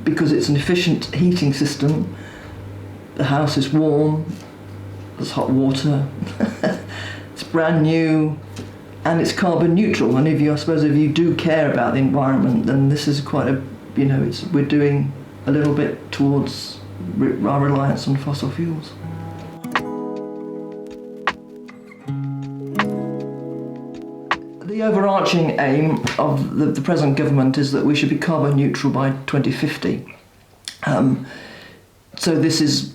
because it's an efficient heating system. The house is warm, there's hot water, it's brand new, and it's carbon neutral. And I suppose if you do care about the environment, then this is quite a, we're doing a little bit towards our reliance on fossil fuels. The overarching aim of the present government is that we should be carbon neutral by 2050. So this is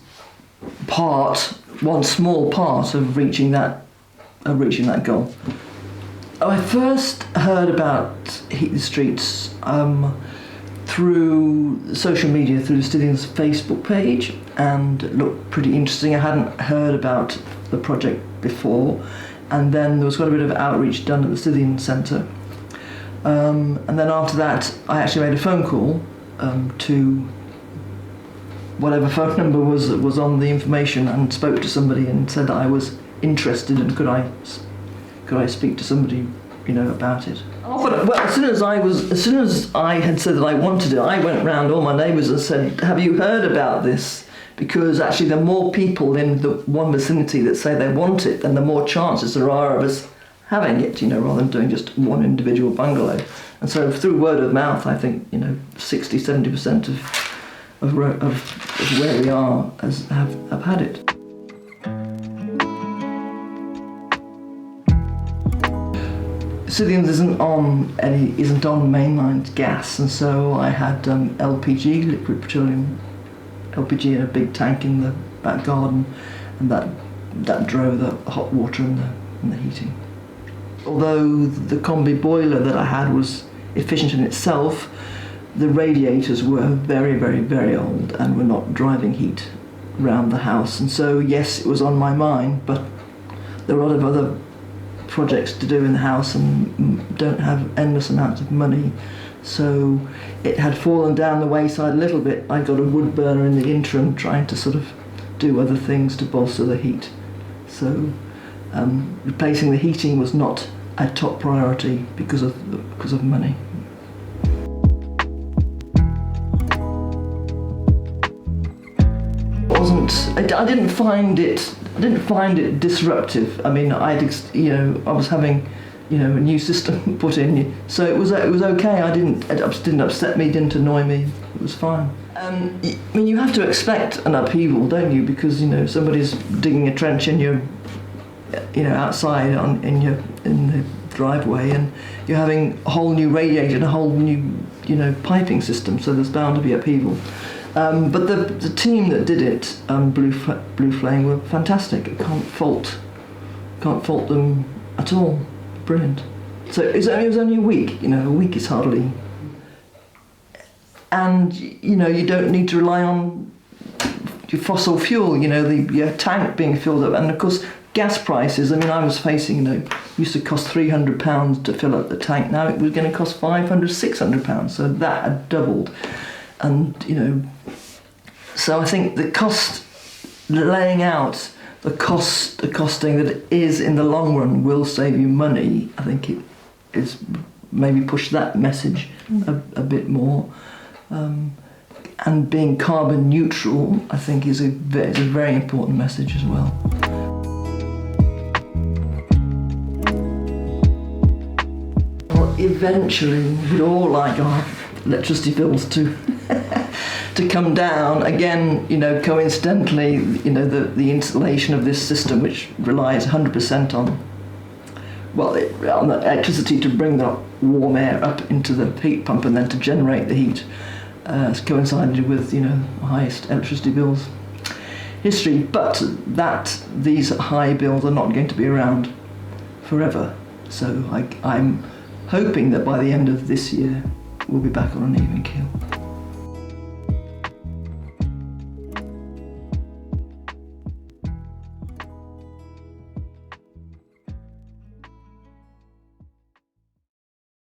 one small part of reaching that goal. I first heard about Heat the Streets through social media, through the Stithians Facebook page, and it looked pretty interesting. I hadn't heard about the project before, and then there was quite a bit of outreach done at the Stithian Centre. And then after that, I actually made a phone call to whatever phone number was on the information, and spoke to somebody and said that I was interested, and could I speak to somebody, about it. Well, as soon as I had said that I wanted it, I went round all my neighbours and said, "Have you heard about this?" Because actually, the more people in the one vicinity that say they want it, then the more chances there are of us having it, rather than doing just one individual bungalow. And so through word of mouth, I think 60-70% of where we are have had it. Stithians isn't on mainline gas, and so I had LPG, liquid petroleum LPG, in a big tank in the back garden, and that drove the hot water and the heating. Although the combi boiler that I had was efficient in itself, the radiators were very, very, very old and were not driving heat around the house. And so, yes, it was on my mind, but there were a lot of other projects to do in the house and don't have endless amounts of money. So it had fallen down the wayside a little bit. I got a wood burner in the interim, trying to sort of do other things to bolster the heat. So replacing the heating was not a top priority because of money. I didn't find it disruptive. I mean, I was having, a new system put in, so it was okay. It didn't upset me, didn't annoy me. It was fine. I mean, you have to expect an upheaval, don't you? Because somebody's digging a trench in your, outside in the driveway, and you're having a whole new radiator and a whole new, piping system. So there's bound to be upheaval. But the team that did it, Blue Flame, were fantastic. I can't fault them at all. Brilliant. So it was only a week. A week is hardly. And you don't need to rely on your fossil fuel. Your tank being filled up, and of course gas prices. I mean, I was facing. Used to cost £300 to fill up the tank. Now it was going to cost £500, £600. So that had doubled. And so I think the cost, laying out the costing that it is in the long run will save you money. I think it is maybe push that message a bit more. And being carbon neutral, I think, is a very important message as well. Well, eventually, we'd all like our electricity bills to come down. Again, coincidentally, the installation of this system, which relies 100% on the electricity to bring the warm air up into the heat pump and then to generate the heat, has coincided with the highest electricity bills history. But these high bills are not going to be around forever. So I'm hoping that by the end of this year we'll be back on an even keel.